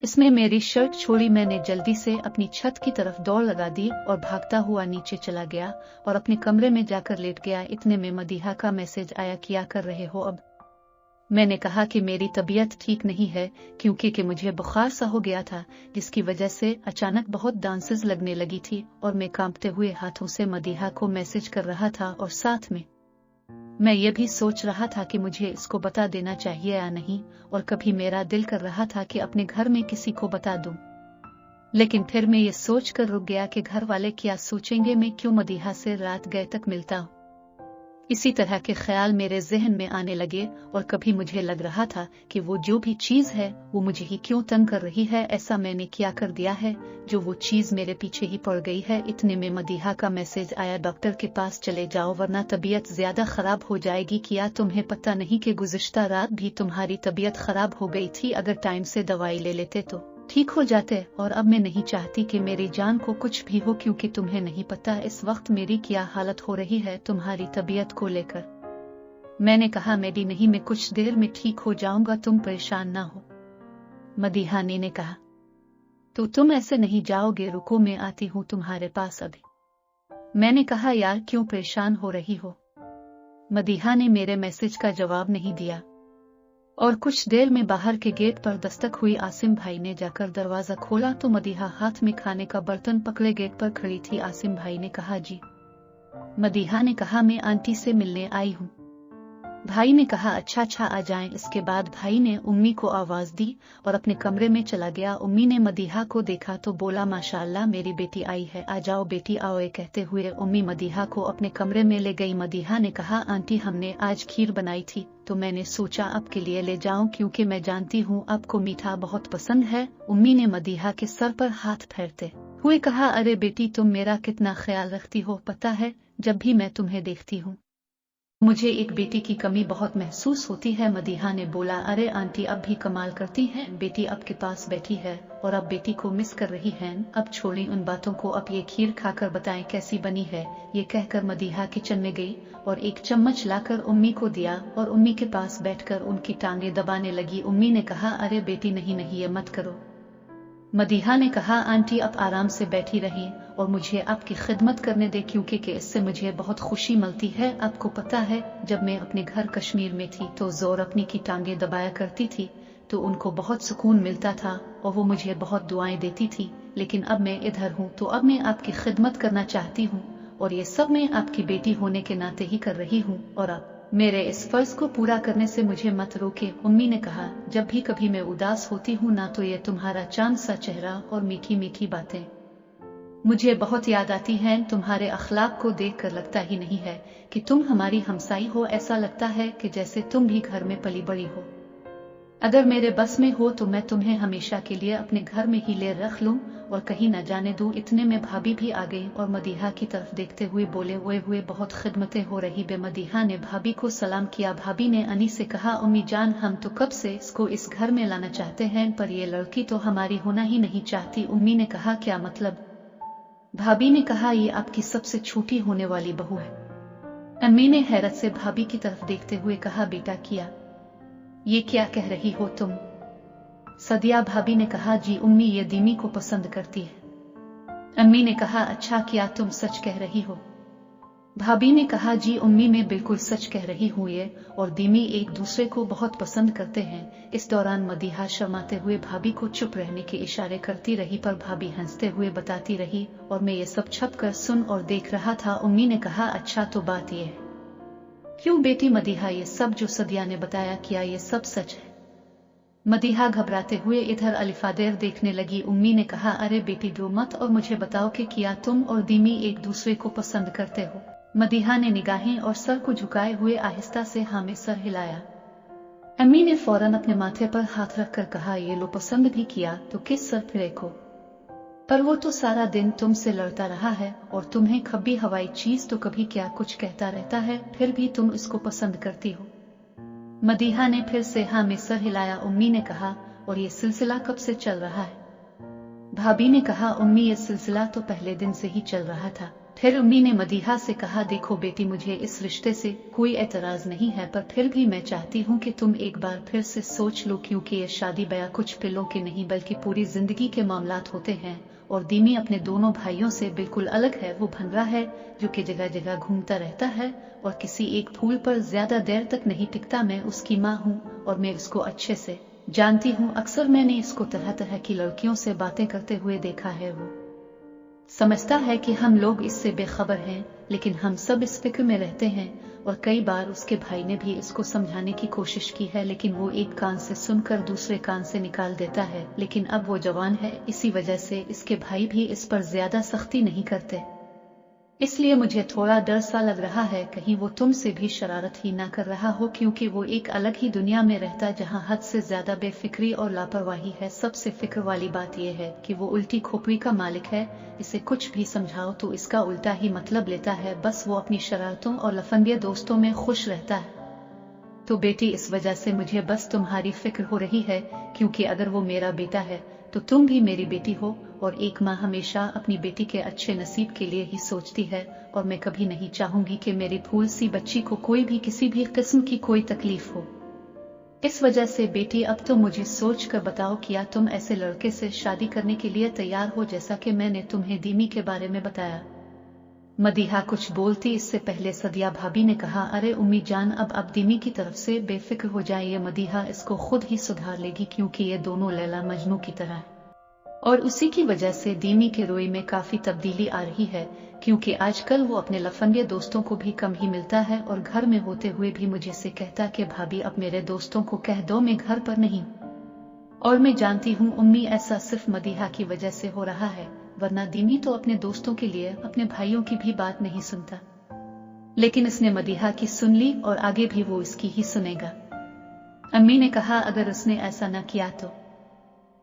इसमें मेरी शर्ट छोड़ी मैंने जल्दी से अपनी छत की तरफ दौड़ लगा दी और भागता हुआ नीचे चला गया और अपने कमरे में जाकर लेट गया। इतने में मदीहा का मैसेज आया, क्या कर रहे हो अब? मैंने कहा कि मेरी तबीयत ठीक नहीं है क्योंकि मुझे बुखार सा हो गया था, जिसकी वजह से अचानक बहुत डांसेस लगने लगी थी और मैं कांपते हुए हाथों से मदीहा को मैसेज कर रहा था और साथ में मैं ये भी सोच रहा था कि मुझे इसको बता देना चाहिए या नहीं, और कभी मेरा दिल कर रहा था कि अपने घर में किसी को बता दूं। लेकिन फिर मैं ये सोच कर रुक गया कि घर वाले क्या सोचेंगे, मैं क्यों मदीहा से रात गए तक मिलता हूं। इसी तरह के ख्याल मेरे जहन में आने लगे और कभी मुझे लग रहा था कि वो जो भी चीज है वो मुझे ही क्यों तंग कर रही है, ऐसा मैंने क्या कर दिया है जो वो चीज मेरे पीछे ही पड़ गई है। इतने में मदीहा का मैसेज आया, डॉक्टर के पास चले जाओ वरना तबीयत ज्यादा खराब हो जाएगी। क्या तुम्हें पता नहीं कि गुज़िश्ता रात भी तुम्हारी तबीयत खराब हो गई थी? अगर टाइम से दवाई ले लेते तो ठीक हो जाते, और अब मैं नहीं चाहती कि मेरी जान को कुछ भी हो, क्योंकि तुम्हें नहीं पता इस वक्त मेरी क्या हालत हो रही है तुम्हारी तबीयत को लेकर। मैंने कहा मेडी नहीं, मैं कुछ देर में ठीक हो जाऊंगा, तुम परेशान ना हो। मदीहा ने कहा तो तुम ऐसे नहीं जाओगे, रुको मैं आती हूँ तुम्हारे पास अभी। मैंने कहा यार क्यों परेशान हो रही हो? मदीहा ने मेरे मैसेज का जवाब नहीं दिया और कुछ देर में बाहर के गेट पर दस्तक हुई। आसिम भाई ने जाकर दरवाजा खोला तो मदीहा हाथ में खाने का बर्तन पकड़े गेट पर खड़ी थी। आसिम भाई ने कहा जी। मदीहा ने कहा मैं आंटी से मिलने आई हूँ। भाई ने कहा अच्छा आ जाएं। इसके बाद भाई ने उम्मी को आवाज दी और अपने कमरे में चला गया। उम्मी ने मदीहा को देखा तो बोला माशाअल्लाह मेरी बेटी आई है, आ जाओ बेटी आओ। ये कहते हुए उम्मी मदीहा को अपने कमरे में ले गई। मदीहा ने कहा आंटी हमने आज खीर बनाई थी तो मैंने सोचा आपके लिए ले जाऊं क्योंकि मैं जानती हूँ आपको मीठा बहुत पसंद है। उम्मी ने मदीहा के सर पर हाथ फेरते हुए कहा अरे बेटी तुम मेरा कितना ख्याल रखती हो, पता है जब भी मैं तुम्हें देखती हूँ मुझे एक बेटी की कमी बहुत महसूस होती है। मदीहा ने बोला अरे आंटी अब भी कमाल करती हैं, बेटी आपके पास बैठी है और अब बेटी को मिस कर रही हैं। अब छोड़ें उन बातों को, अब ये खीर खाकर बताएं कैसी बनी है। ये कहकर मदीहा किचन में गई और एक चम्मच लाकर उम्मी को दिया और उम्मी के पास बैठकर उनकी टांगे दबाने लगी। उम्मी ने कहा अरे बेटी नहीं नहीं ये मत करो। मदीहा ने कहा आंटी आप आराम से बैठी रहिए और मुझे आपकी खिदमत करने दे क्योंकि इससे मुझे बहुत खुशी मिलती है। आपको पता है जब मैं अपने घर कश्मीर में थी तो जोर अपनी की टांगे दबाया करती थी तो उनको बहुत सुकून मिलता था और वो मुझे बहुत दुआएं देती थी। लेकिन अब मैं इधर हूँ तो अब मैं आपकी खिदमत करना चाहती हूँ और ये सब मैं आपकी बेटी होने के नाते ही कर रही हूँ और अब मेरे इस फर्ज को पूरा करने से मुझे मत रोके। उम्मी ने कहा जब भी कभी मैं उदास होती हूँ ना तो ये तुम्हारा चांद सा चेहरा और मीठी मीठी बातें मुझे बहुत याद आती हैं। तुम्हारे अखलाक को देखकर लगता ही नहीं है कि तुम हमारी हमसाई हो, ऐसा लगता है कि जैसे तुम भी घर में पली बड़ी हो। अगर मेरे बस में हो तो मैं तुम्हें हमेशा के लिए अपने घर में ही ले रख लूं और कहीं न जाने दूं। इतने में भाभी भी आ गई और मदीहा की तरफ देखते हुए बोले हुए बहुत खिदमतें हो रही बे। मदीहा ने भाभी को सलाम किया। भाभी ने अनी से कहा उम्मी जान हम तो कब से इसको इस घर में लाना चाहते हैं पर ये लड़की तो हमारी होना ही नहीं चाहती। उम्मी ने कहा क्या मतलब? भाभी ने कहा ये आपकी सबसे छोटी होने वाली बहू है। अम्मी ने हैरत से भाभी की तरफ देखते हुए कहा बेटा क्या ये क्या कह रही हो तुम? सदिया भाभी ने कहा जी उम्मी ये दीमी को पसंद करती है। अम्मी ने कहा अच्छा क्या तुम सच कह रही हो? भाभी ने कहा जी उम्मी मैं बिल्कुल सच कह रही हूँ, ये और दीमी एक दूसरे को बहुत पसंद करते हैं। इस दौरान मदीहा शर्माते हुए भाभी को चुप रहने के इशारे करती रही पर भाभी हंसते हुए बताती रही और मैं ये सब छप कर सुन और देख रहा था। उम्मी ने कहा अच्छा तो बात ये है क्यों बेटी मदीहा ये सब जो सदिया ने बताया क्या ये सब सच है? मदीहा घबराते हुए इधर अलिफादेर देखने लगी। उम्मी ने कहा अरे बेटी रो मत और मुझे बताओ कि क्या तुम और दीमी एक दूसरे को पसंद करते हो? मदीहा ने निगाहें और सर को झुकाए हुए आहिस्ता से हाँ में सर हिलाया। अम्मी ने फौरन अपने माथे पर हाथ रखकर कहा ये लो पसंद भी किया तो किस सर फिरे को, पर वो तो सारा दिन तुमसे लड़ता रहा है और तुम्हें खब्बी हवाई चीज तो कभी क्या कुछ कहता रहता है, फिर भी तुम इसको पसंद करती हो। मदीहा ने फिर से हाँ में सर हिलाया। उम्मी ने कहा और ये सिलसिला कब से चल रहा है? भाभी ने कहा उम्मी ये सिलसिला तो पहले दिन से ही चल रहा था, फिर अम्मी ने मदीहा से कहा, देखो बेटी, मुझे इस रिश्ते से कोई एतराज नहीं है, पर फिर भी मैं चाहती हूँ कि तुम एक बार फिर से सोच लो, क्योंकि ये शादी ब्याह कुछ पिलों के नहीं बल्कि पूरी जिंदगी के मामलात होते हैं। और दीमी अपने दोनों भाइयों से बिल्कुल अलग है। वो भंवरा है जो कि जगह जगह घूमता रहता है और किसी एक फूल पर ज्यादा देर तक नहीं टिकता। मैं उसकी माँ हूँ और मैं उसको अच्छे से जानती हूँ। अक्सर मैंने इसको तरह तरह की लड़कियों से बातें करते हुए देखा है। वो समझता है कि हम लोग इससे बेखबर हैं, लेकिन हम सब इस फिक्र में रहते हैं। और कई बार उसके भाई ने भी इसको समझाने की कोशिश की है, लेकिन वो एक कान से सुनकर दूसरे कान से निकाल देता है। लेकिन अब वो जवान है, इसी वजह से इसके भाई भी इस पर ज्यादा सख्ती नहीं करते। इसलिए मुझे थोड़ा डर सा लग रहा है कहीं वो तुमसे भी शरारत ही ना कर रहा हो, क्योंकि वो एक अलग ही दुनिया में रहता जहां हद से ज्यादा बेफिक्री और लापरवाही है। सबसे फिक्र वाली बात यह है कि वो उल्टी खोपड़ी का मालिक है। इसे कुछ भी समझाओ तो इसका उल्टा ही मतलब लेता है। बस वो अपनी शरारतों और लफंगे दोस्तों में खुश रहता है। तो बेटी, इस वजह से मुझे बस तुम्हारी फिक्र हो रही है, क्योंकि अगर वो मेरा बेटा है तो तुम भी मेरी बेटी हो, और एक माँ हमेशा अपनी बेटी के अच्छे नसीब के लिए ही सोचती है। और मैं कभी नहीं चाहूंगी कि मेरी फूल सी बच्ची को कोई भी किसी भी किस्म की कोई तकलीफ हो। इस वजह से बेटी, अब तो मुझे सोच कर बताओ, क्या तुम ऐसे लड़के से शादी करने के लिए तैयार हो जैसा कि मैंने तुम्हें दीमी के बारे में बताया? मदीहा कुछ बोलती इससे पहले सदिया भाभी ने कहा, अरे उम्मी जान, अब दीमी की तरफ से बेफिक्र हो जाइए। मदीहा इसको खुद ही सुधार लेगी, क्योंकि ये दोनों लैला मजनू की तरह है। और उसी की वजह से दीमी के रोई में काफी तब्दीली आ रही है, क्योंकि आजकल वो अपने लफंगे दोस्तों को भी कम ही मिलता है। और घर में होते हुए भी मुझे से कहता कि भाभी, अब मेरे दोस्तों को कह दो मैं घर पर नहीं। और मैं जानती हूँ उम्मी, ऐसा सिर्फ मदीहा की वजह से हो रहा है, वरना दीमी तो अपने दोस्तों के लिए अपने भाइयों की भी बात नहीं सुनता। लेकिन इसने मदीहा की सुन ली और आगे भी वो इसकी ही सुनेगा। अम्मी ने कहा, अगर उसने ऐसा न किया तो।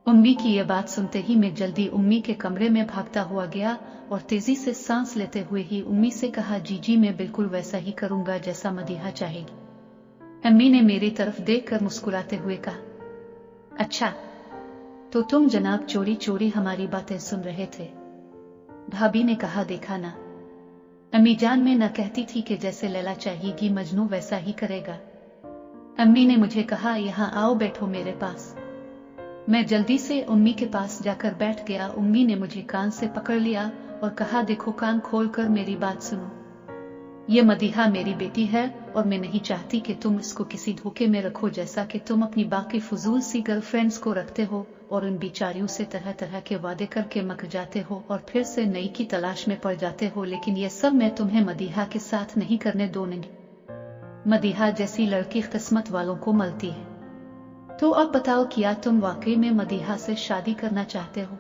उम्मी की यह बात सुनते ही मैं जल्दी उम्मी के कमरे में भागता हुआ गया और तेजी से सांस लेते हुए ही उम्मी से कहा, जीजी मैं बिल्कुल वैसा ही करूंगा जैसा मदीहा चाहेगी। अम्मी ने मेरी तरफ देखकर मुस्कुराते हुए कहा, अच्छा, तो तुम जनाब चोरी चोरी हमारी बातें सुन रहे थे? भाभी ने कहा, देखा ना अम्मी जान, मैं न कहती थी कि जैसे लैला चाहेगी मजनू वैसा ही करेगा। अम्मी ने मुझे कहा, यहाँ आओ, बैठो मेरे पास। मैं जल्दी से उम्मी के पास जाकर बैठ गया। उम्मी ने मुझे कान से पकड़ लिया और कहा, देखो कान खोलकर मेरी बात सुनो। ये मदीहा मेरी बेटी है और मैं नहीं चाहती कि तुम इसको किसी धोखे में रखो, जैसा कि तुम अपनी बाकी फजूल सी गर्लफ्रेंड्स को रखते हो और उन बेचारियों से तरह तरह के वादे करके मक जाते हो और फिर से नई की तलाश में पड़ जाते हो। लेकिन ये सब मैं तुम्हें मदीहा के साथ नहीं करने दूंगी। मदीहा जैसी लड़की किस्मत वालों को मिलती है। तो अब बताओ, क्या तुम वाकई में मदीहा से शादी करना चाहते हो?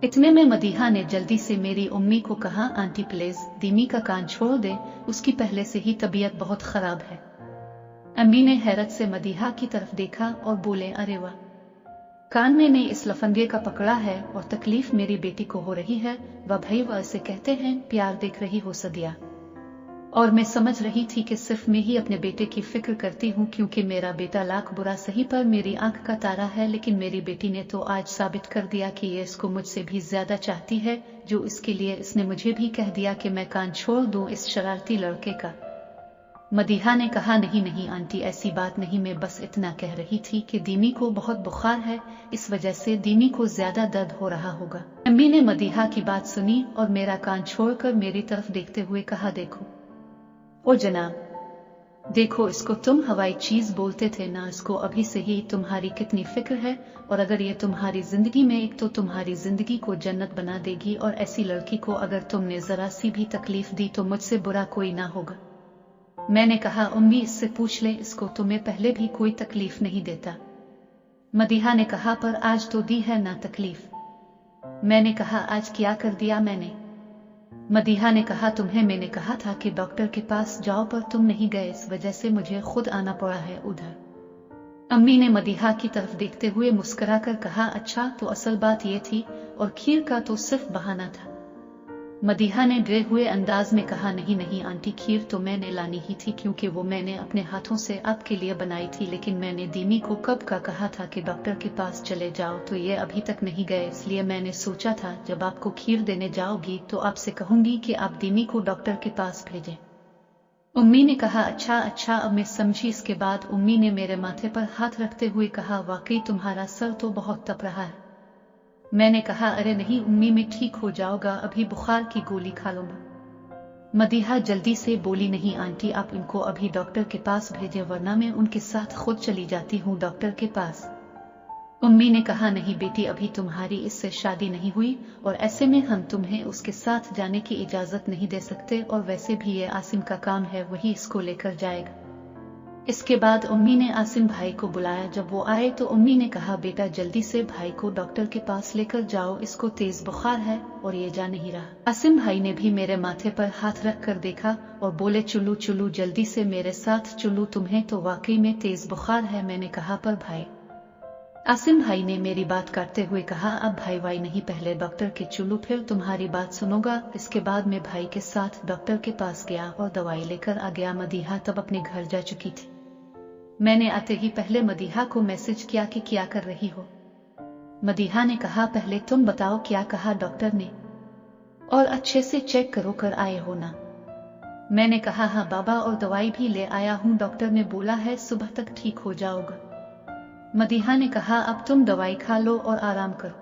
इतने में मदीहा ने जल्दी से मेरी उम्मी को कहा, आंटी प्लीज दीमी का कान छोड़ दे, उसकी पहले से ही तबीयत बहुत खराब है। अम्मी ने हैरत से मदीहा की तरफ देखा और बोले, अरे वाह, कान मैंने इस लफंगे का पकड़ा है और तकलीफ मेरी बेटी को हो रही है। वह भाई, वह इसे कहते हैं प्यार। देख रही हो सदिया, और मैं समझ रही थी कि सिर्फ मैं ही अपने बेटे की फिक्र करती हूँ, क्योंकि मेरा बेटा लाख बुरा सही पर मेरी आंख का तारा है। लेकिन मेरी बेटी ने तो आज साबित कर दिया कि ये इसको मुझसे भी ज्यादा चाहती है, जो इसके लिए इसने मुझे भी कह दिया कि मैं कान छोड़ दूं इस शरारती लड़के का। मदीहा ने कहा, नहीं नहीं आंटी, ऐसी बात नहीं, मैं बस इतना कह रही थी कि दीमी को बहुत बुखार है, इस वजह से दीमी को ज्यादा दर्द हो रहा होगा। अम्मी ने मदीहा की बात सुनी और मेरा कान छोड़कर मेरी तरफ देखते हुए कहा, देखो ओ जनाब, देखो इसको तुम हवाई चीज बोलते थे ना, इसको अभी से ही तुम्हारी कितनी फिक्र है। और अगर ये तुम्हारी जिंदगी में एक तो तुम्हारी जिंदगी को जन्नत बना देगी, और ऐसी लड़की को अगर तुमने जरा सी भी तकलीफ दी तो मुझसे बुरा कोई ना होगा। मैंने कहा, उम्मी इससे पूछ ले, इसको तुम्हें पहले भी कोई तकलीफ नहीं देता। मदीहा ने कहा, पर आज तो दी है ना तकलीफ। मैंने कहा, आज क्या कर दिया मैंने? मदीहा ने कहा, तुम्हें मैंने कहा था कि डॉक्टर के पास जाओ, पर तुम नहीं गए, इस वजह से मुझे खुद आना पड़ा है उधर। अम्मी ने मदीहा की तरफ देखते हुए मुस्कुराकर कहा, अच्छा, तो असल बात ये थी, और खीर का तो सिर्फ बहाना था। मदीहा ने डरे हुए अंदाज में कहा, नहीं नहीं आंटी, खीर तो मैंने लानी ही थी क्योंकि वो मैंने अपने हाथों से आपके लिए बनाई थी, लेकिन मैंने दीमी को कब का कहा था कि डॉक्टर के पास चले जाओ, तो ये अभी तक नहीं गए, इसलिए मैंने सोचा था जब आपको खीर देने जाओगी तो आपसे कहूंगी कि आप दीमी को डॉक्टर के पास भेजें। उम्मी ने कहा, अच्छा अच्छा, अब मैं समझी। इसके बाद उम्मी ने मेरे माथे पर हाथ रखते हुए कहा, वाकई तुम्हारा सर तो बहुत तप रहा है। मैंने कहा, अरे नहीं उम्मी, मैं ठीक हो जाऊंगा, अभी बुखार की गोली खा लूंगा। मदीहा जल्दी से बोली, नहीं आंटी, आप इनको अभी डॉक्टर के पास भेजें, वरना मैं उनके साथ खुद चली जाती हूँ डॉक्टर के पास। उम्मी ने कहा, नहीं बेटी, अभी तुम्हारी इससे शादी नहीं हुई और ऐसे में हम तुम्हें उसके साथ जाने की इजाजत नहीं दे सकते, और वैसे भी ये आसिम का काम है, वही इसको लेकर जाएगा। इसके बाद उम्मी ने आसिम भाई को बुलाया। जब वो आए तो उम्मी ने कहा, बेटा जल्दी से भाई को डॉक्टर के पास लेकर जाओ, इसको तेज बुखार है और ये जा नहीं रहा। आसिम भाई ने भी मेरे माथे पर हाथ रख कर देखा और बोले, चुल्लू चुल्लू, जल्दी से मेरे साथ चुल्लू, तुम्हें तो वाकई में तेज बुखार है। मैंने कहा, पर भाई। आसिम भाई ने मेरी बात काटते हुए कहा, अब भाई वाई नहीं, पहले डॉक्टर के चुल्लू, फिर तुम्हारी बात सुनूंगा। इसके बाद मैं भाई के साथ डॉक्टर के पास गया और दवाई लेकर आ गया। मदीहा तब अपने घर जा चुकी थी। मैंने आते ही पहले मदीहा को मैसेज किया कि क्या कर रही हो। मदीहा ने कहा, पहले तुम बताओ क्या कहा डॉक्टर ने, और अच्छे से चेक करो कर आए हो ना। मैंने कहा, हाँ बाबा, और दवाई भी ले आया हूँ, डॉक्टर ने बोला है सुबह तक ठीक हो जाओगा। मदीहा ने कहा, अब तुम दवाई खा लो और आराम करो।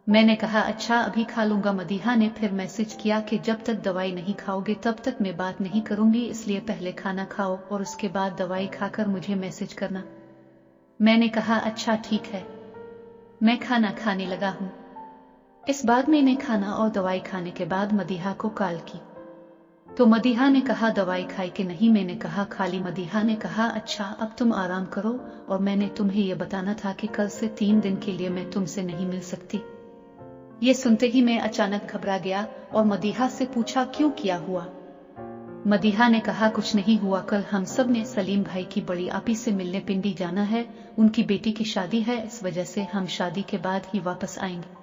मैंने कहा, अच्छा अभी खा लूंगा। मदीहा ने फिर मैसेज किया कि जब तक दवाई नहीं खाओगे तब तक मैं बात नहीं करूंगी, इसलिए पहले खाना खाओ और उसके बाद दवाई खाकर मुझे मैसेज करना। मैंने कहा, अच्छा ठीक है, मैं खाना खाने लगा हूँ। इस बार मैंने खाना और दवाई खाने के बाद मदीहा को कॉल की तो मदीहा ने कहा, दवाई खाई कि नहीं। मैंने कहा, खाली। मदीहा ने कहा, अच्छा अब तुम आराम करो, और मैंने तुम्हें यह बताना था कि कल से 3 दिन के लिए मैं तुमसे नहीं मिल सकती। ये सुनते ही मैं अचानक घबरा गया और मदीहा से पूछा, क्यों, क्या हुआ? मदीहा ने कहा, कुछ नहीं हुआ, कल हम सब ने सलीम भाई की बड़ी आपी से मिलने पिंडी जाना है, उनकी बेटी की शादी है, इस वजह से हम शादी के बाद ही वापस आएंगे।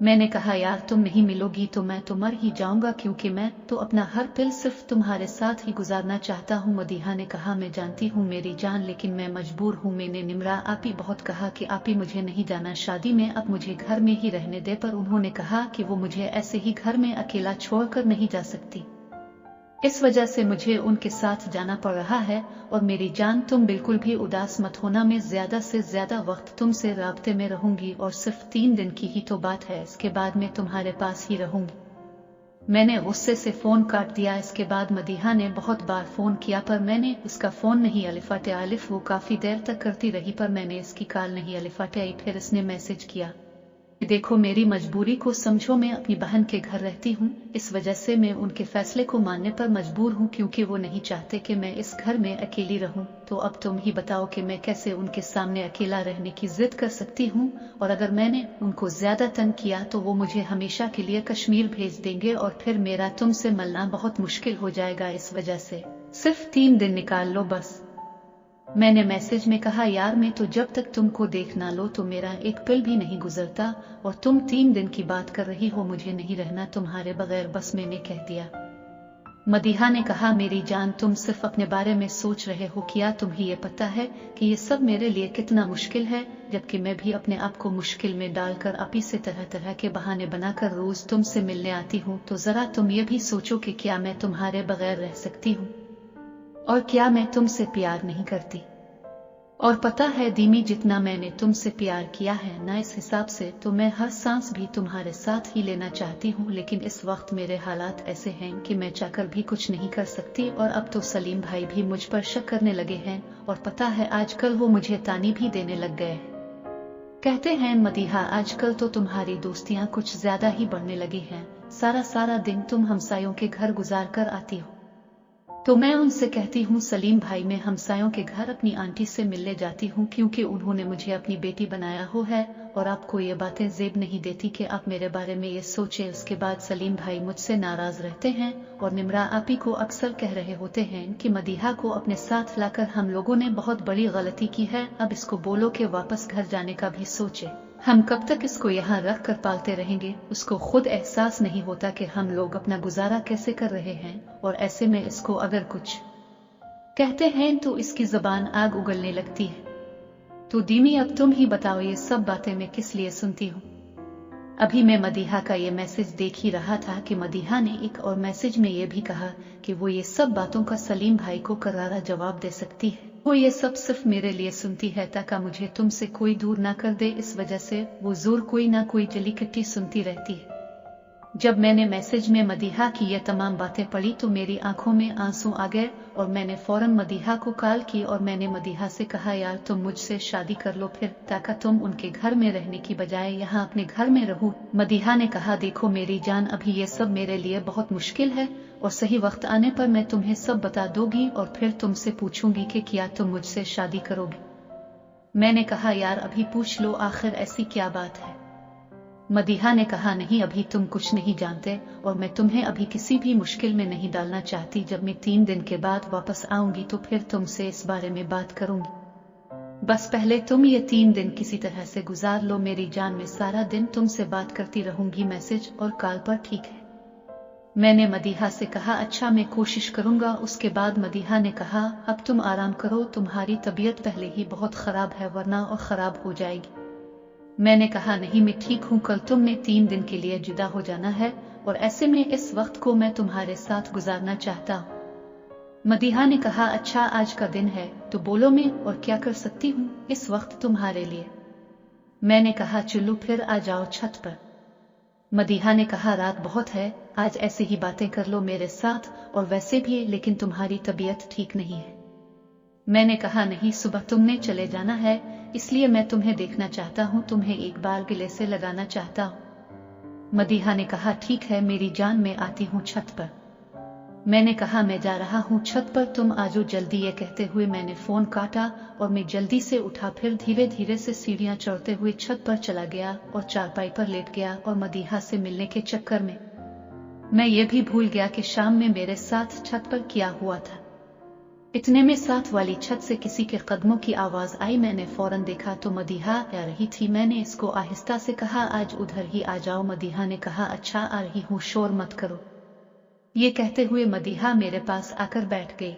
मैंने कहा, यार तुम नहीं मिलोगी तो मैं तो मर ही जाऊंगा, क्योंकि मैं तो अपना हर पल सिर्फ तुम्हारे साथ ही गुजारना चाहता हूँ। मदीहा ने कहा, मैं जानती हूँ मेरी जान, लेकिन मैं मजबूर हूँ। मैंने निमरा आपी बहुत कहा कि आपी मुझे नहीं जाना शादी में, अब मुझे घर में ही रहने दे, पर उन्होंने कहा कि वो मुझे ऐसे ही घर में अकेला छोड़कर नहीं जा सकती, इस वजह से मुझे उनके साथ जाना पड़ रहा है। और मेरी जान, तुम बिल्कुल भी उदास मत होना, मैं ज्यादा से ज्यादा वक्त तुमसे राब्ते में रहूंगी, और सिर्फ 3 दिन की ही तो बात है, इसके बाद मैं तुम्हारे पास ही रहूंगी। मैंने गुस्से से फोन काट दिया। इसके बाद मदीहा ने बहुत बार फोन किया, पर मैंने उसका फोन नहीं अलिफाटे आलिफ, वो काफी देर तक करती रही, पर मैंने इसकी कॉल नहीं अलिफाटे आई। फिर इसने मैसेज किया, देखो मेरी मजबूरी को समझो, मैं अपनी बहन के घर रहती हूँ, इस वजह से मैं उनके फैसले को मानने पर मजबूर हूँ, क्योंकि वो नहीं चाहते कि मैं इस घर में अकेली रहूँ। तो अब तुम ही बताओ कि मैं कैसे उनके सामने अकेला रहने की जिद कर सकती हूँ, और अगर मैंने उनको ज्यादा तंग किया तो वो मुझे हमेशा के लिए कश्मीर भेज देंगे, और फिर मेरा तुमसे मिलना बहुत मुश्किल हो जाएगा, इस वजह से सिर्फ 3 दिन निकाल लो बस। मैंने मैसेज में कहा, यार मैं तो जब तक तुमको देख ना लो तो मेरा एक पल भी नहीं गुजरता, और तुम 3 दिन की बात कर रही हो, मुझे नहीं रहना तुम्हारे बगैर, बस मैंने कह दिया। मदीहा ने कहा, मेरी जान, तुम सिर्फ अपने बारे में सोच रहे हो, क्या तुम्हें ये पता है कि ये सब मेरे लिए कितना मुश्किल है, जबकि मैं भी अपने आप को मुश्किल में डालकर आपी से तरह तरह के बहाने बनाकर रोज तुमसे मिलने आती हूँ। तो जरा तुम ये भी सोचो कि क्या मैं तुम्हारे बगैर रह सकती हूँ, और क्या मैं तुमसे प्यार नहीं करती? और पता है दीमी, जितना मैंने तुमसे प्यार किया है ना, इस हिसाब से तो मैं हर सांस भी तुम्हारे साथ ही लेना चाहती हूँ, लेकिन इस वक्त मेरे हालात ऐसे हैं कि मैं चाहकर भी कुछ नहीं कर सकती। और अब तो सलीम भाई भी मुझ पर शक करने लगे हैं, और पता है आजकल वो मुझे तानी भी देने लग गए हैं। कहते हैं मदीहा, आजकल तो तुम्हारी दोस्तियां कुछ ज्यादा ही बढ़ने लगी हैं, सारा सारा दिन तुम हमसायों के घर गुजार कर आती हो। तो मैं उनसे कहती हूँ, सलीम भाई, मैं हमसायों के घर अपनी आंटी से मिलने जाती हूँ, क्योंकि उन्होंने मुझे अपनी बेटी बनाया हो है, और आपको ये बातें जेब नहीं देती कि आप मेरे बारे में ये सोचे। उसके बाद सलीम भाई मुझसे नाराज रहते हैं, और निमरा आपी को अक्सर कह रहे होते हैं कि मदीहा को अपने साथ लाकर हम लोगों ने बहुत बड़ी गलती की है, अब इसको बोलो कि वापस घर जाने का भी सोचे। हम कब तक इसको यहाँ रख कर पालते रहेंगे? उसको खुद एहसास नहीं होता कि हम लोग अपना गुजारा कैसे कर रहे हैं, और ऐसे में इसको अगर कुछ कहते हैं तो इसकी जबान आग उगलने लगती है। तो दीमी, अब तुम ही बताओ, ये सब बातें मैं किस लिए सुनती हूँ? अभी मैं मदीहा का ये मैसेज देख ही रहा था कि मदीहा ने एक और मैसेज में ये भी कहा कि वो ये सब बातों का सलीम भाई को करारा जवाब दे सकती है। वो ये सब सिर्फ मेरे लिए सुनती है ताकि मुझे तुमसे कोई दूर ना कर दे। इस वजह से वो जरूर कोई ना कोई जलीकट्टी सुनती रहती है। जब मैंने मैसेज में मदीहा की ये तमाम बातें पढ़ी तो मेरी आंखों में आंसू आ गए और मैंने फौरन मदीहा को कॉल की और मैंने मदीहा से कहा, यार तुम मुझसे शादी कर लो फिर, ताकि तुम उनके घर में रहने की बजाय यहाँ अपने घर में रहो। मदीहा ने कहा, देखो मेरी जान, अभी ये सब मेरे लिए बहुत मुश्किल है और सही वक्त आने पर मैं तुम्हें सब बता दूंगी और फिर तुमसे पूछूंगी कि क्या तुम मुझसे शादी करोगे। मैंने कहा, यार अभी पूछ लो, आखिर ऐसी क्या बात है? मदीहा ने कहा, नहीं अभी तुम कुछ नहीं जानते और मैं तुम्हें अभी किसी भी मुश्किल में नहीं डालना चाहती। जब मैं 3 दिन के बाद वापस आऊंगी तो फिर तुमसे इस बारे में बात करूंगी। बस पहले तुम ये 3 दिन किसी तरह से गुजार लो मेरी जान। मैं सारा दिन तुमसे बात करती रहूंगी मैसेज और कॉल पर, ठीक है? मैंने मदीहा से कहा, अच्छा मैं कोशिश करूंगा। उसके बाद मदीहा ने कहा, अब तुम आराम करो, तुम्हारी तबीयत पहले ही बहुत खराब है वरना और खराब हो जाएगी। मैंने कहा, नहीं मैं ठीक हूँ, कल तुमने 3 दिन के लिए जुदा हो जाना है और ऐसे में इस वक्त को मैं तुम्हारे साथ गुजारना चाहता हूँ। मदीहा ने कहा, अच्छा आज का दिन है तो बोलो मैं और क्या कर सकती हूँ इस वक्त तुम्हारे लिए? मैंने कहा, चलो फिर आ जाओ छत पर। मदीहा ने कहा, रात बहुत है, आज ऐसे ही बातें कर लो मेरे साथ, और वैसे भी लेकिन तुम्हारी तबीयत ठीक नहीं है। मैंने कहा, नहीं सुबह तुमने चले जाना है इसलिए मैं तुम्हें देखना चाहता हूँ, तुम्हें एक बार गले से लगाना चाहता हूँ। मदीहा ने कहा, ठीक है मेरी जान, मैं आती हूँ छत पर। मैंने कहा, मैं जा रहा हूँ छत पर, तुम आजो जल्दी। ये कहते हुए मैंने फोन काटा और मैं जल्दी से उठा, फिर धीरे धीरे से सीढ़ियां चढ़ते हुए छत पर चला गया और चारपाई पर लेट गया। और मदीहा से मिलने के चक्कर में मैं ये भी भूल गया कि शाम में मेरे साथ छत पर क्या हुआ था। इतने में साथ वाली छत से किसी के कदमों की आवाज आई। मैंने फौरन देखा तो मदीहा आ रही थी। मैंने इसको आहिस्ता से कहा, आज उधर ही आ जाओ। मदीहा ने कहा, अच्छा आ रही हूँ, शोर मत करो। ये कहते हुए मदीहा मेरे पास आकर बैठ गई।